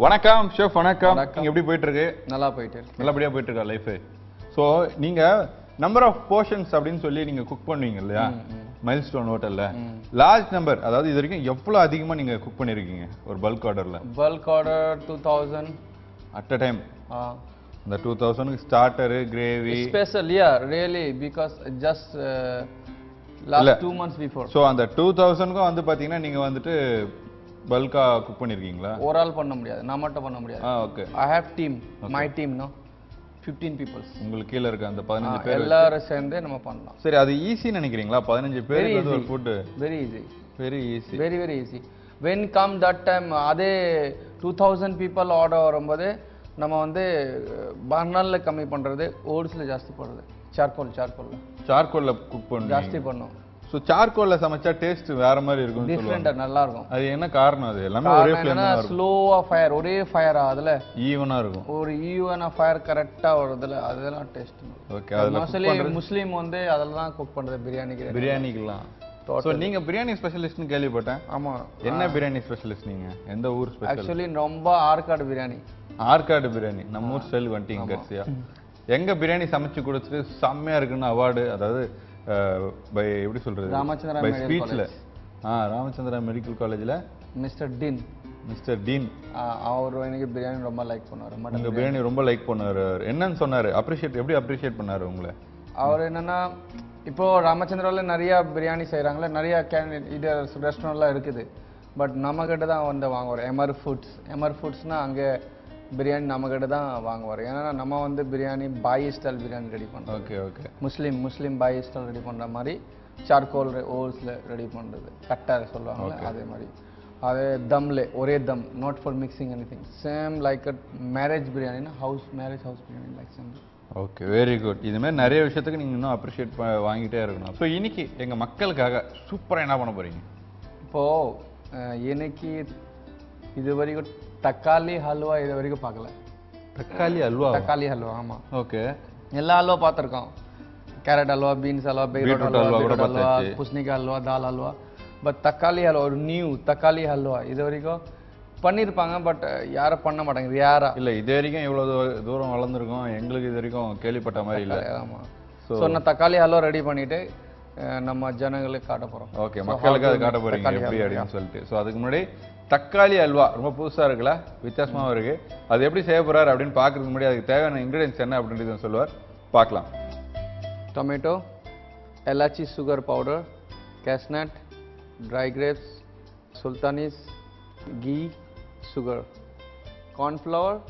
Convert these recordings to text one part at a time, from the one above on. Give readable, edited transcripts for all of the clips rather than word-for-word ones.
வணக்கம் ஷெஃப், வணக்கம். நீங்க எப்படி போயிட்டு இருக்கு? நல்லா போயிட்டு இருக்கு. நல்லபடியா போயிட்டு இருக்கா லைஃப்? ஸோ நீங்க நம்பர் ஆஃப் போர்ஷன்ஸ் அப்படின்னு சொல்லி நீங்க குக் பண்ணுவீங்க இல்லையா மைல்ஸ்டோன் ஹோட்டல்ல? லார்ஜ் நம்பர், அதாவது இது வரைக்கும் எவ்வளவு அதிகமா நீங்க குக் பண்ணிருக்கீங்க ஒரு பல்க் ஆர்டர்ல? Bulk order 2000 at a time. இந்த 2000க்கு starter, gravy special. Ya really because just last 2 months before. So அந்த 2000க்கும் வந்து பாத்தீங்கன்னா நீங்க வந்துட்டு பல்கா குக் பண்ணிருக்கீங்களா? ஒரு ஆள் பண்ண முடியாது, நான் மட்டும் பண்ண முடியாது. Okay. I have team, my team. No 15 people. உங்களுக்கு கீழ இருக்க அந்த 15 பேர் எல்லாரும் சேர்ந்து நம்ம பண்ணலாம். சரி, அது ஈஸின்னு நினைக்கிறீங்களா? 15 பேருக்கு வந்து ஒரு food very easy. Very easy. Very very easy. when come that time அதே 2000 people ஆர்டர் வரும்போது நம்ம வந்து பர்னர்ல கம்மி பண்றது, ஓட்ஸ்ல ஜாஸ்தி போடுறது, சார்கோல்ல குக் பண்ணி ஜாஸ்தி பண்ணோம். சோ சார்கோல்ல சமைச்சா டேஸ்ட் வேற மாதிரி இருக்கும். டிஃபரெண்டா நல்லா இருக்கும். அது என்ன காரணம்? அது எல்லாமே ஒரே ஃப்ளேம்ல இருக்கும். ஸ்லோவா ஃபயர், ஒரே ஃபயர், அதுல ஈவனா இருக்கும். ஒரு ஈவனா ஃபயர் கரெக்ட்டா வருதுல, அதெல்லாம் டேஸ்ட். ஓகே. அதுல மோஸ்ட்லி முஸ்லிம் வந்து அதெல்லாம் தான் குக் பண்றது பிரியாணிக்குலாம். சோ நீங்க பிரியாணி ஸ்பெஷலிஸ்ட்னு கேள்விப்பட்டேன். ஆமா. என்ன பிரியாணி ஸ்பெஷலிஸ்ட் நீங்க? எந்த ஊர் ஸ்பெஷல்? ஆக்சுவலி ரொம்ப ஆர்காடு பிரியாணி. ஆர்காடு பிரியாணி நம்ம ஊர் ஸ்டைல் வந்துட்டீங்க கடைசியா. எங்க பிரியாணி சமைச்சு கொடுத்துட்டு செம்மையா இருக்குன்னு அவார்டு, அதாவது பை எப்படி சொல்றது, ராமச்சந்திரா பை ஸ்பீச்ல ராமச்சந்திரா மெடிக்கல் காலேஜ்ல மிஸ்டர் டீன் அவர் எனக்கு பிரியாணி ரொம்ப லைக் பண்ணாரு. உங்க பிரியாணி ரொம்ப லைக் பண்ணாரு. என்னன்னு சொன்னாரு? எப்படி அப்ரிஷியேட் பண்ணாரு உங்களை? அவர் என்னன்னா, இப்போ ராமச்சந்திராவில் நிறைய பிரியாணி செய்கிறாங்களே, நிறைய இது ரெஸ்டாரண்ட்லாம் இருக்குது. பட் நம்ம கிட்ட தான் வந்து வாங்குவார். எமர் ஃபுட்ஸ்னா அங்கே பிரியாணி நம்ம கிட்ட தான் வாங்குவார். ஏன்னா நம்ம வந்து பிரியாணி பாய் ஸ்டைல் பிரியாணி ரெடி பண்ணுறோம். ஓகே. முஸ்லீம் பாய் ஸ்டைல் ரெடி பண்ணுற மாதிரி சார்கோல் ஓல்ஸில் ரெடி பண்ணுறது, கட்டாக சொல்லுவாங்க. அதே மாதிரி அதே தம்ல ஒரே தம், not for mixing anything. Same like marriage பிரியாணினா marriage house biryani like same. Okay, very good. இது மாதிரி நிறைய விஷயத்துக்கு நீங்க இன்னும் அப்ரிஷியேட் வாங்கிட்டே இருக்கணும். ஸோ இன்னைக்கு எங்க மக்களுக்காக சூப்பரா என்ன பண்ண போறீங்க? இப்போ இன்னைக்கு இது வரைக்கும் தக்காளி ஹல்வா இது வரைக்கும் பார்க்கல. தக்காளி ஹல்வா ஆமா. ஓகே. எல்லா ஹல்வா பார்த்துருக்கோம். Carrot halwa, beans halwa, beetroot halwa, பூசணிக்காய் ஹல்வா, தால் ஹல்வா. பட் தக்காளி ஹல்வா, ஒரு நியூ தக்காளி ஹல்வா இது வரைக்கும் பண்ணியிருப்பாங்க. பட் யாரும் பண்ண மாட்டாங்க, யாரா இல்ல. இது வரைக்கும் இவ்வளவு தூரம் வளர்ந்துருக்கோம், எங்களுக்கு இது வரைக்கும் கேள்விப்பட்ட மாதிரி இல்லை. ஆமா. ஸோ நான் தக்காளி ஹல்வா ரெடி பண்ணிட்டு நம்ம ஜனங்களுக்கு காட்ட போறோம். ஓகே, மக்களுக்கு அதை காட்ட போறீங்க எப்படி அப்படின்னு சொல்லிட்டு. ஸோ அதுக்கு முன்னாடி தக்காளி அல்வா ரொம்ப புதுசா இருக்குல்ல, வித்தியாசமாவும் இருக்கு. அது எப்படி செய்ய போறாரு அப்படின்னு பாக்குறதுக்கு முன்னாடி அதுக்கு தேவையான இன்கிரீடியன்ஸ் என்ன அப்படின்றது சொல்லுவார், பார்க்கலாம். Tomato, elaichi sugar powder, cashew nut, dry grapes, sultanas, ghee, sugar, cornflour.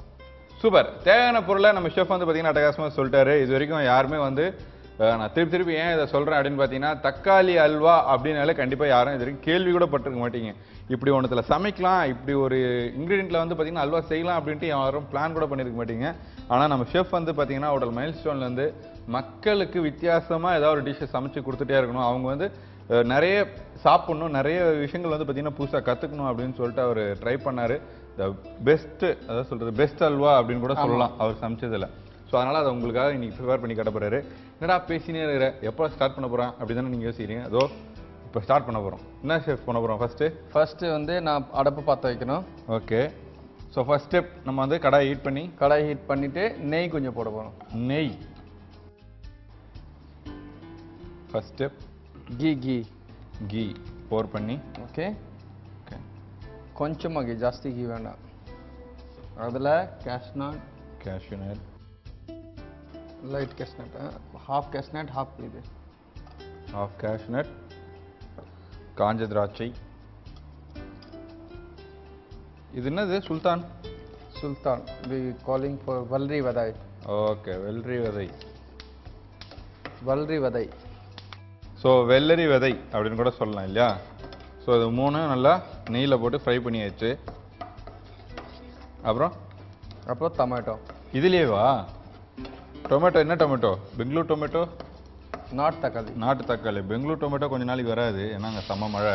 Super. தேவையான பொருளை நம்ம ஷெஃப் வந்து பார்த்தீங்கன்னா அட்டகாசமாக சொல்லிட்டாரு. இது வரைக்கும் யாருமே வந்து நான் திருப்பி ஏன் இதை சொல்கிறேன் அப்படின்னு பார்த்தீங்கன்னா, தக்காளி அல்வா அப்படின்னாலே கண்டிப்பாக யாரும் இது வரைக்கும் கேள்வி கூட பட்டிருக்க மாட்டீங்க. இப்படி ஒன்றத்தில் சமைக்கலாம், இப்படி ஒரு இன்க்ரீடியண்ட்டில் வந்து பார்த்தீங்கன்னா அல்வா செய்யலாம் அப்படின்ட்டு யாரும் பிளான் கூட பண்ணியிருக்க மாட்டீங்க. ஆனால் நம்ம ஷெஃப் வந்து பார்த்தீங்கன்னா ஹோட்டல் மைல்ஸ்டோன்லேருந்து மக்களுக்கு வித்தியாசமாக ஏதாவது ஒரு டிஷ்ஷை சமைச்சு கொடுத்துட்டே இருக்கணும். அவங்க வந்து நிறைய சாப்பிட்ணும், நிறைய விஷயங்கள் வந்து பார்த்தீங்கன்னா புதுசாக கற்றுக்கணும் அப்படின்னு சொல்லிட்டு அவர் ட்ரை பண்ணார். த பெஸ்ட்டு, அதாவது சொல்கிறது பெஸ்ட் அல்வா அப்படின்னு கூட சொல்லலாம் அவர் சமைச்சதில். ஸோ அதனால் அதை உங்களுக்காக இன்னைக்கு ப்ரிப்பேர் பண்ணி காட்ட போகிறாரு. என்னடா பேசினே இருக்கிற, எப்போ ஸ்டார்ட் பண்ண போகிறேன் அப்படி தானே நீங்கள் யோசிக்கிறீங்க. அதோ இப்போ ஸ்டார்ட் பண்ண போகிறோம். என்ன ஷெஃப் பண்ண போகிறோம்? ஃபர்ஸ்ட்டு வந்து நான் அடுப்பு பார்த்து வைக்கணும். ஓகே. ஸோ ஃபர்ஸ்ட் ஸ்டெப் நம்ம வந்து கடாய் ஹீட் பண்ணிவிட்டு நெய் கொஞ்சம் போட போகிறோம். நெய் ஃபர்ஸ்ட் ஸ்டெப். கீ போர் பண்ணி. ஓகே. கொஞ்சமாக கீ, ஜாஸ்தி கீ வேண்டாம். அதில் கேஷ்நட், லைட் கேஷ்நட், ஹாஃப் இது, ஹாஃப் கேஷ்நட், காஞ்ச திராட்சை. இது என்னது? சுல்தான். we calling for வல்ரி வதை. ஓகே, வல்ரி வதை. ஸோ வெள்ளரி விதை அப்படின்னு கூட சொல்லலாம் இல்லையா? ஸோ அது 3 நல்லா நெய்யில் போட்டு ஃப்ரை பண்ணியாச்சு. அப்புறம் டொமேட்டோ. இதுலேயேவா? டொமேட்டோ என்ன டொமேட்டோ? பெங்களூர் டொமேட்டோ? நாட்டு தக்காளி. பெங்களூர் டொமேட்டோ கொஞ்ச நாளைக்கு வராது, ஏன்னா அங்கே செம்ம மழை.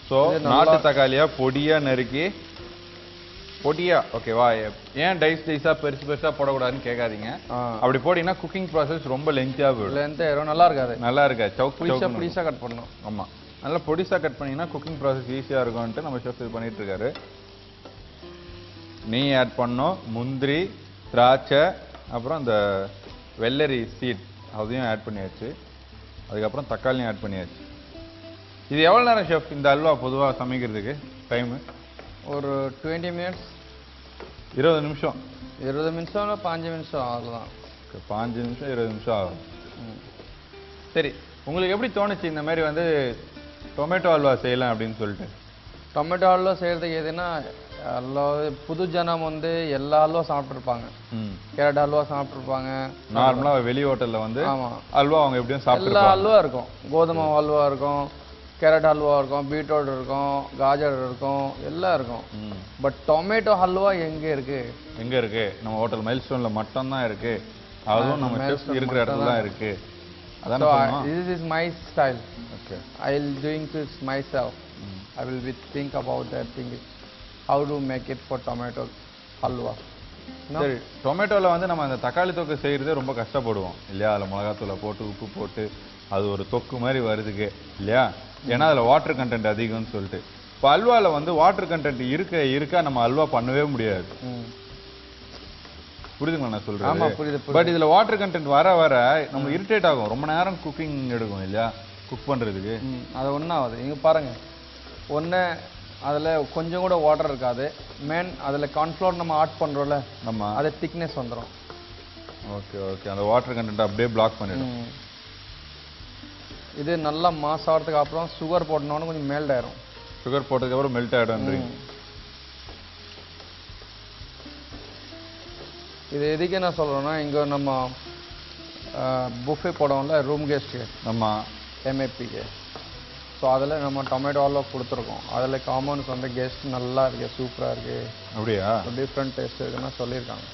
ஸோ நாட்டு தக்காளியா பொடியா நறுக்கி, ஓகேவா? ஏன் டைஸா பெருசா போடக்கூடாதுன்னு கேட்காதீங்க. அப்படி போட்டீங்கன்னா குக்கிங் ப்ராசஸ் ரொம்ப லென்த்தியா போயிடும். நல்லா இருக்காது. சவுக் பீஸா கட் பண்ணணும். ஆமா. நல்லா பொடிசா கட் பண்ணீங்கன்னா குக்கிங் ப்ராசஸ் ஈஸியா இருக்கும்ட்டு நம்ம ஷெஃப் இது பண்ணிட்டு இருக்காரு. நெய் ஆட் பண்ணோம், முந்திரி, திராட்சை, அப்புறம் இந்த வெள்ளரி சீட் அதையும் ஆட் பண்ணியாச்சு. அதுக்கப்புறம் தக்காளியும் ஆட் பண்ணியாச்சு. இது எவ்வளவு நேரம் ஷெஃப் இந்த அல்வா பொதுவா சமைக்கிறதுக்கு டைம்? ஒரு 20 மினிட்ஸ், 20 நிமிஷம். 20 நிமிஷம் இல்லை 5 நிமிஷம் அவ்வளோதான். 5 நிமிஷம் 20 நிமிஷம் ஆகும். சரி, உங்களுக்கு எப்படி தோணுச்சு இந்த மாதிரி வந்து டொமேட்டோ அல்வா செய்யலாம் அப்படின்னு சொல்லிட்டு? டொமேட்டோ அல்வா செய்கிறதுக்கு எதுனா அல்வா புது ஜனம் வந்து எல்லா அல்வா சாப்பிட்ருப்பாங்க. கேரட் அல்வா சாப்பிட்ருப்பாங்க. நார்மலாக வெளி ஹோட்டலில் வந்து ஆமாம் அல்வா அவங்க எப்படியும் சாப்பிட்டு எல்லா அல்வா இருக்கும். கோதுமை அல்வா இருக்கும், கேரட் ஹல்வா இருக்கும், பீட்ரூட் இருக்கும், காஜர் இருக்கும், எல்லாம் இருக்கும். பட் டொமேட்டோ ஹல்வா எங்கே இருக்கு? எங்கே இருக்கு? நம்ம ஹோட்டல் மைல்ஸ்டோன்ல மட்டும் தான் இருக்கு. அதுவும் நம்ம ஷெஃப் இருக்கிற இடத்துல தான் இருக்கு. அதான் this is my style. Okay. I will doing this myself. I will think about that thing, how to make it for tomato halwa. சரி, டொமேட்டோல வந்து நம்ம அந்த தக்காளி தொக்கு செய்யறதே ரொம்ப கஷ்டப்படுவோம் இல்லையா? அதில் மிளகாத்தூளை போட்டு உப்பு போட்டு அது ஒரு தொக்கு மாதிரி வருதுக்கு இல்லையா? ஏன்னா அதில் வாட்டர் கண்டென்ட் அதிகம்னு சொல்லிட்டு. இப்போ அல்வாவில் வந்து வாட்டர் கண்டென்ட் இருக்கா நம்ம அல்வா பண்ணவே முடியாது. புரியுதுங்களா நான் சொல்றேன்? ஆமா புரியுது. பட் இதுல வாட்டர் கண்டென்ட் வர வர நம்ம இரிட்டேட் ஆகும். ரொம்ப நேரம் குக்கிங் எடுக்கும் இல்லையா குக் பண்றதுக்கு? அது ஒன்றும் ஆகுது. இங்கே பாருங்க, ஒன்று அதில் கொஞ்சம் கூட வாட்டர் இருக்காது. மேன் அதில் கார்ன்ஃப்ளவர் நம்ம ஆட் பண்ணுறோம்ல, நம்ம அது திக்னஸ் வந்துடும். ஓகே ஓகே, அந்த வாட்டர் கண்டென்ட் அப்படியே பிளாக் பண்ணிடும். இது நல்லா மாஸ் ஆகிறதுக்கு அப்புறம் சுகர் போட்டோன்னு கொஞ்சம் மெல்ட் ஆயிரும். சுகர் போட்டதுக்கு அப்புறம் மெல்ட் ஆகிடும். இது எதுக்கு என்ன சொல்கிறோன்னா, இங்கே நம்ம புஃபே போடுவோம்ல ரூம் கெஸ்ட்டு, நம்ம எம்ஏபிக்கு. ஸோ அதில் நம்ம டொமேட்டோ அல்வா கொடுத்துருக்கோம். அதில் காம்பவுண்ட்ஸ் வந்து கெஸ்ட் நல்லா இருக்கு, சூப்பராக இருக்கு, அப்படியா டிஃப்ரெண்ட் டேஸ்ட் இருக்குன்னா சொல்லியிருக்காங்க.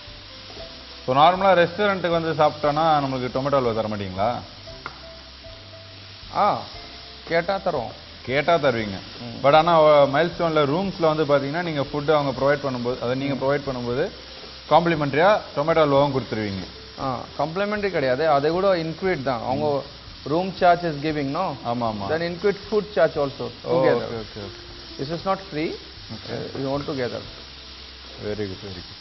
ஸோ நார்மலாக ரெஸ்டாரண்ட்டுக்கு வந்து சாப்பிட்டோன்னா நம்மளுக்கு டொமேட்டோ அல்வா தர மாட்டீங்களா? கேட்டால் தருவோம். கேட்டால் தருவீங்க. பட் ஆனால் மைல்ஸ்டோனில் ரூம்ஸில் வந்து பார்த்தீங்கன்னா நீங்கள் ஃபுட்டு அவங்க ப்ரொவைட் பண்ணும்போது, அதை நீங்கள் ப்ரொவைட் பண்ணும்போது காம்ப்ளிமெண்ட்ரியாக டொமேட்டோ அல்வாவும் கொடுத்துருவீங்க. காம்ப்ளிமெண்ட்ரி கிடையாது, அதை கூட இன்க்ளூட் தான். அவங்க room charge is giving, no? ஆமாம் ஆமாம். Then include food charge also together. Okay okay. This is not free, you want together. Very good very good.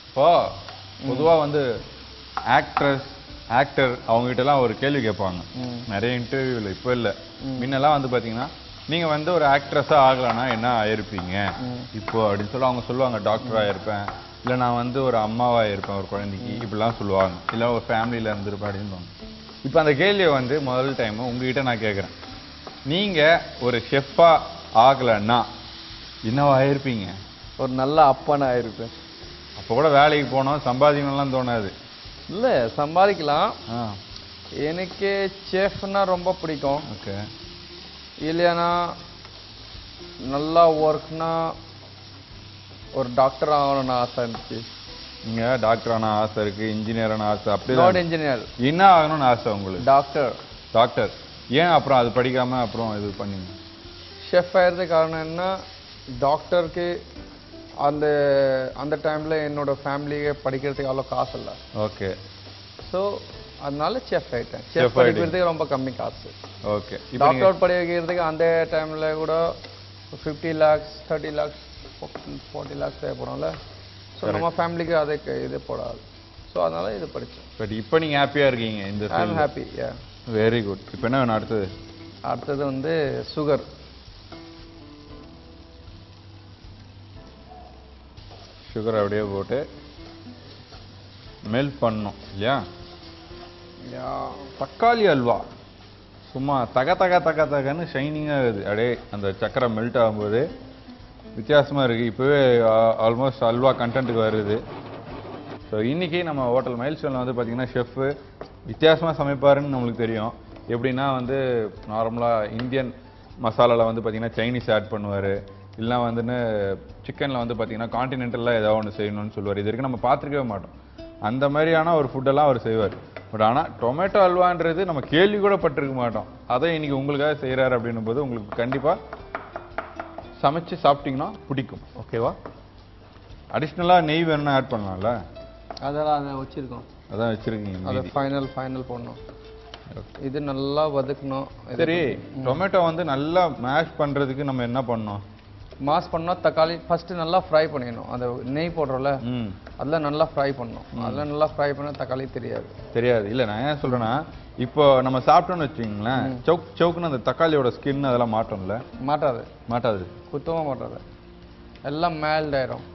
இப்போ பொதுவாக வந்து ஆக்டர் அவங்ககிட்டலாம் ஒரு கேள்வி கேட்பாங்க நிறைய இன்டர்வியூவில். இப்போ இல்லை, முன்னெல்லாம் வந்து பார்த்தீங்கன்னா நீங்கள் வந்து ஒரு ஆக்ட்ரஸாக ஆகலைன்னா என்ன ஆயிருப்பீங்க இப்போ அப்படின்னு சொல்லி அவங்க சொல்லுவாங்க. டாக்டராக இருப்பேன், இல்லை நான் வந்து ஒரு அம்மாவாக இருப்பேன் ஒரு குழந்தைக்கு, இப்படிலாம் சொல்லுவாங்க. இல்லை ஒரு ஃபேமிலியில் இருந்திருப்பேன் அப்படின்னு. இப்போ அந்த கேள்வியை வந்து முதல் டைம் உங்ககிட்ட நான் கேட்குறேன். நீங்கள் ஒரு ஷெஃப்பாக ஆகலைன்னா என்னவா ஆயிருப்பீங்க? ஒரு நல்ல அப்பனா ஆயிருப்பேன். அப்போ கூட வேலைக்கு போனோம் சம்பாதிக்கணும்லாம் தோணாது இல்லை? சம்பாதிக்கலாம். எனக்கு செஃப்னா ரொம்ப பிடிக்கும். ஓகே. இல்லையானா நல்லா ஒர்க்னா ஒரு டாக்டர் ஆகணும்னு ஆசை இருந்துச்சு. நீங்கள் டாக்டர் ஆன ஆசை இருக்குது, இன்ஜினியர் ஆன ஆசை, அப்படி நாட் இன்ஜினியர், என்ன ஆகணும்னு ஆசை உங்களுக்கு? டாக்டர். ஏன் அப்புறம் அது படிக்காமல் அப்புறம் இது பண்ணீங்க? ஷெஃப் ஆகிறதுக்கு காரணம் என்ன, டாக்டருக்கு அந்த அந்த டைமில் என்னோட ஃபேமிலியை படிக்கிறதுக்கு அவ்வளோ காசு இல்லை. ஓகே. ஸோ அதனால செஃப் ஆகிட்டேன். செஃப் படிக்கிறதுக்கு ரொம்ப கம்மி காசு. ஓகே. டாக்டர் படி வைக்கிறதுக்கு அந்த டைமில் கூட 50 lakhs 30 lakhs 40 lakhs தேவைப்படும்ல. ஸோ நம்ம ஃபேமிலிக்கு அதுக்கு இது போடாது. ஸோ அதனால இது படித்தேன். பட் இப்போ நீங்கள் ஹாப்பியாக இருக்கீங்க இந்த? ஐ am happy. Yeah, very good. இப்போ என்ன வேணும் அடுத்தது? அடுத்தது வந்து சுகர். சுகர் அப்படியே போட்டு மெல்ட் பண்ணணும் இல்லையா? தக்காளி அல்வா சும்மா தகன்னு ஷைனிங்காக இருக்குது. அப்படியே அந்த சக்கரை மெல்ட் ஆகும்போது வித்தியாசமாக இருக்குது. இப்போவே ஆல்மோஸ்ட் அல்வா கண்டென்ட்டுக்கு வருது. ஸோ இன்றைக்கி நம்ம ஹோட்டல் மைல்ஸ்டோனில் வந்து பார்த்திங்கன்னா ஷெஃப்பு வித்தியாசமாக சமைப்பாருன்னு நம்மளுக்கு தெரியும். எப்படின்னா வந்து நார்மலாக இந்தியன் மசாலாவில் வந்து பார்த்திங்கன்னா சைனீஸ் ஆட் பண்ணுவார், இல்லைனா வந்துன்னு சிக்கனில் வந்து பார்த்திங்கன்னா கான்டினென்டலாக ஏதாவது ஒன்று செய்யணும்னு சொல்லுவார். இது வரைக்கும் நம்ம பார்த்துருக்கவே மாட்டோம். அந்த மாதிரியான ஒரு ஃபுட்டெல்லாம் அவர் செய்வார். பட் ஆனால் டொமேட்டோ அல்வான்றது நம்ம கேள்வி கூட பட்டிருக்க மாட்டோம். அதை இன்றைக்கி உங்களுக்காக செய்கிறாரு அப்படின்னும் போது உங்களுக்கு கண்டிப்பாக சமைச்சு சாப்பிட்டிங்கன்னா பிடிக்கும். ஓகேவா? அடிஷ்னலா நெய் வேணும்னா ஆட் பண்ணலாம்ல? அதெல்லாம் அதை வச்சிருக்கோம். அதான் வச்சிருக்கீங்க. அது ஃபைனல் போடணும். இது நல்லா வதக்கணும். சரி, டொமேட்டோ வந்து நல்லா மேஷ் பண்றதுக்கு நம்ம என்ன பண்ணணும்? மாஸ் பண்ணோம். தக்காளி ஃபர்ஸ்ட் நல்லா ஃப்ரை பண்ணிடணும். அந்த நெய் போடுறோம்ல, அதெல்லாம் நல்லா ஃப்ரை பண்ணணும். அதெல்லாம் நல்லா ஃப்ரை பண்ணால் தக்காளி தெரியாது. இல்லை, நான் ஏன் சொல்றேன்னா, இப்போ நம்ம சாப்பிட்டோம்னு வச்சுக்கோங்களேன், சவுக்குன்னு அந்த தக்காளியோட ஸ்கின் அதெல்லாம் மாட்டோம்ல? மாட்டாது. சுத்தமாக மாட்டாது. எல்லாம் மேல்ட் ஆயிரும்.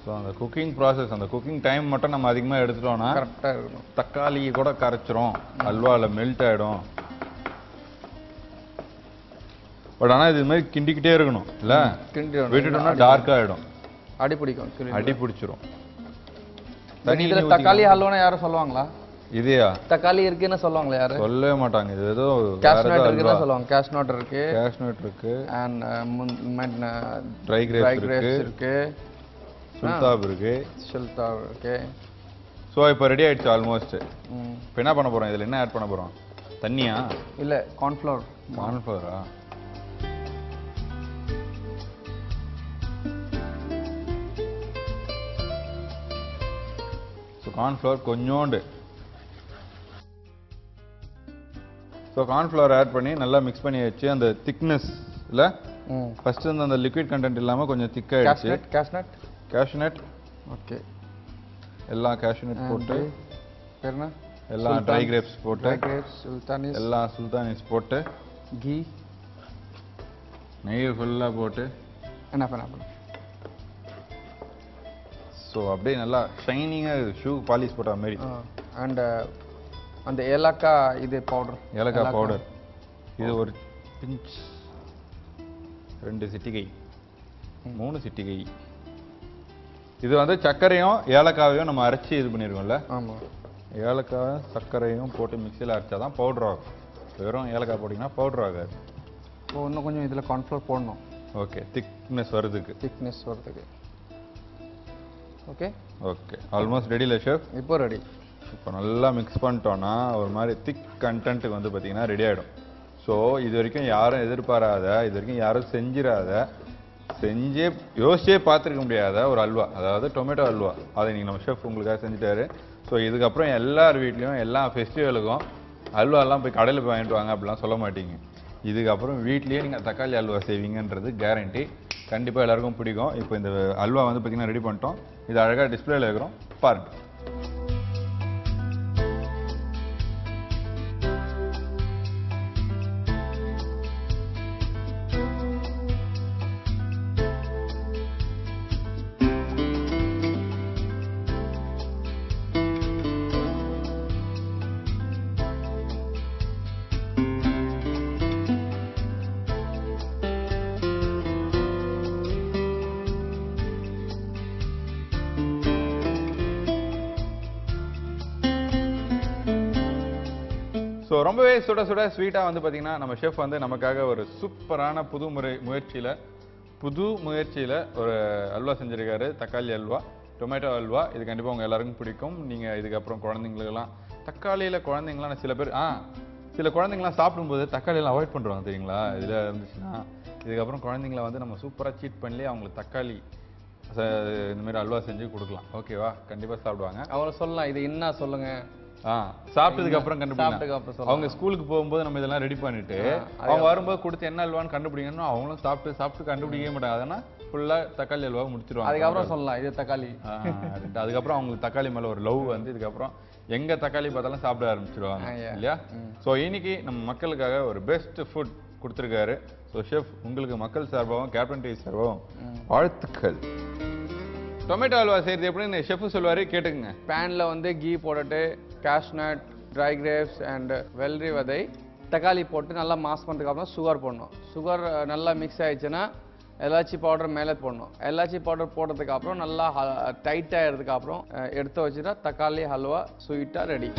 ஸோ அந்த குக்கிங் ப்ராசஸ், அந்த குக்கிங் டைம் மட்டும் நம்ம அதிகமாக எடுத்துட்டோம்னா கரெக்டாக இருக்கணும். தக்காளி கூட கரைச்சிரும், அல்வாவில் மெல்ட் ஆகிடும். பட் ஆனால் இது மாதிரி கிண்டிக்கிட்டே இருக்கணும் இல்லை? விட்டுட்டோம்னா டார்க் ஆகிடும், அடி பிடிச்சிரும். இதில் தக்காளி ஹல்வானா யாரும் சொல்லுவாங்களா? இதையா தக்காளி இருக்குன்னு சொல்லுவாங்களா? யாரும் சொல்லவே மாட்டாங்க. இது ஏதோ கேஷ்நட் இருக்குன்னு சொல்லுவாங்க. கேஷ்நட் இருக்கு அண்ட் ட்ரை கிரேப்ஸ் இருக்கு, சுல்தாப் இருக்கு. ஸோ இப்போ ரெடி ஆயிடுச்சு ஆல்மோஸ்ட். இப்போ என்ன பண்ண போறோம்? இதில் என்ன ஆட் பண்ண போறோம்? தண்ணியா? இல்லை, கார்ன்ஃப்ளவர். கார்ன்ஃப்ளவரா? ஸோ கார்ன்ஃப்ளவர் கொஞ்சோண்டு. ஸோ கார்ன்ஃப்ளவர் ஆட் பண்ணி நல்லா மிக்ஸ் பண்ணி வச்சு அந்த திக்னஸ் இல்லை, ஃபர்ஸ்ட் அந்த லிக்விட் கண்டென்ட் இல்லாமல் கொஞ்சம் திக்காயிடுச்சு. கேஷ்நட். ஓகே, எல்லா கேஷ்நட் போட்டு, எல்லா ட்ரை கிரேப்ஸ் போட்டு, எல்லா சுல்தானிஸ் போட்டு, கீ நெய் ஃபுல்லாக போட்டு என்ன பண்ண. ஸோ அப்படியே நல்லா ஷைனிங்காக ஷூ பாலிஷ் போட்ட மாதிரி. அண்ட் அந்த ஏலக்காய் இது பவுடர், ஏலக்காய் பவுடர் இது ஒரு பிஞ்ச், 2 சிட்டிகை 3 சிட்டிகை. இது வந்து சர்க்கரையும் ஏலக்காவையும் நம்ம அரைச்சி இது பண்ணியிருக்கோம்ல? ஆமாம். ஏலக்காயும் சர்க்கரையும் போட்டு மிக்சியில் அரைச்சா தான் பவுடர் ஆகும். வெறும் ஏலக்காய் போட்டிங்கன்னா பவுடர் ஆகாது. ஸோ இன்னும் கொஞ்சம் இதில் கார்ன்ஃப்ளவர் போடணும். ஓகே, திக்னஸ் வருதுக்கு. ஓகே ஆல்மோஸ்ட் ரெடியில் ஷெஃப்? இப்போ ரெடி. இப்போ நல்லா மிக்ஸ் பண்ணிட்டோன்னா ஒரு மாதிரி திக் கண்டென்ட் வந்து பார்த்தீங்கன்னா ரெடி ஆகிடும். ஸோ இது வரைக்கும் யாரும் எதிர்பாராத, இது வரைக்கும் யாரும் யோசிச்சே பார்த்துருக்க முடியாத ஒரு அல்வா, அதாவது டொமேட்டோ அல்வா. அதை நீங்கள் நம்ம ஷெஃப் உங்களுக்காக செஞ்சுட்டாரு. ஸோ இதுக்கப்புறம் எல்லார் வீட்லேயும் எல்லா ஃபெஸ்டிவலுக்கும் அல்வாலாம் போய் கடையில் போய் வாங்கிட்டு வாங்க அப்படிலாம் சொல்ல மாட்டீங்க. இதுக்கப்புறம் வீட்லேயே நீங்கள் தக்காளி அல்வா செய்வீங்கன்றது கேரண்டி. கண்டிப்பாக எல்லாருக்கும் பிடிக்கும். இப்போ இந்த அல்வா வந்து பார்த்தீங்கன்னா ரெடி பண்ணிட்டோம். இது அழகாக டிஸ்பிளேல இருக்கிறோம், பாருங்க. ஸோ ரொம்பவே சுட ஸ்வீட்டாக வந்து பார்த்தீங்கன்னா நம்ம ஷெஃப் வந்து நமக்காக ஒரு சூப்பரான புது முயற்சியில் ஒரு அல்வா செஞ்சுருக்காரு. தக்காளி அல்வா, டொமேட்டோ அல்வா. இது கண்டிப்பாக உங்கள் எல்லாருக்கும் பிடிக்கும். நீங்கள் இதுக்கப்புறம் குழந்தைங்களுக்கெல்லாம் குழந்தைங்களாம் சில குழந்தைங்களாம் சாப்பிடும்போது தக்காளியெல்லாம் அவாய்ட் பண்ணுறாங்க தெரியுங்களா? இதில் இருந்துச்சுன்னா இதுக்கப்புறம் குழந்தைங்கள வந்து நம்ம சூப்பராக சீட் பண்ணி அவங்களுக்கு தக்காளி இந்த மாதிரி அல்வா செஞ்சு கொடுக்கலாம். ஓகேவா? கண்டிப்பாக சாப்பிடுவாங்க. அவங்கள சொல்லலாம், இது என்ன சொல்லுங்க. சாப்பிட்டதுக்கு அப்புறம் கண்டுபிடிக்கலாம். அவங்க ஸ்கூலுக்கு போகும்போது நம்ம இதெல்லாம் ரெடி பண்ணிட்டு அவங்க வரும்போது கொடுத்து என்ன அல்வான்னு கண்டுபிடிக்கணும். அவங்களும் சாப்பிட்டு கண்டுபிடிக்கவே மாட்டாங்க. அதனா ஃபுல்லா தக்காளி அல்வா முடிச்சிருவாங்க. அதுக்கப்புறம் சொல்லலாம் இது தக்காளி. அதுக்கப்புறம் அவங்களுக்கு தக்காளி மேல ஒரு லவ் வந்து இதுக்கப்புறம் எங்க தக்காளி பார்த்தாலும் சாப்பிட ஆரம்பிச்சிருவாங்க இல்லையா? ஸோ இன்னைக்கு நம்ம மக்களுக்காக ஒரு பெஸ்ட் ஃபுட் கொடுத்துருக்காரு. ஸோ ஷெஃப், உங்களுக்கு மக்கள் சார்பாகவும் கேப்டன் டிவி சார்பாகவும் வாழ்த்துக்கள். டொமேட்டோ அல்வா செய்யறது எப்படின்னு ஷெஃப் சொல்லுவாரு, கேட்டுக்குங்க. பேன்ல வந்து கீ போட்டுட்டு கேஷ்நட், ட்ரை கிரேப்ஸ் அண்ட் வெள்ளரி விதை, தக்காளி போட்டு நல்லா மாஸ் பண்ணுறதுக்கு அப்புறம் சுகர் போடணும். சுகர் நல்லா மிக்ஸ் ஆயிடுச்சுன்னா எலாச்சி பவுடர் மேலே போடணும். எலாச்சி பவுடர் போட்டதுக்கு அப்புறம் நல்லா டைட் ஆகிறதுக்கு அப்புறம் எடுத்து வச்சுட்டா தக்காளி ஹல்வா ஸ்வீட்டாக ரெடி.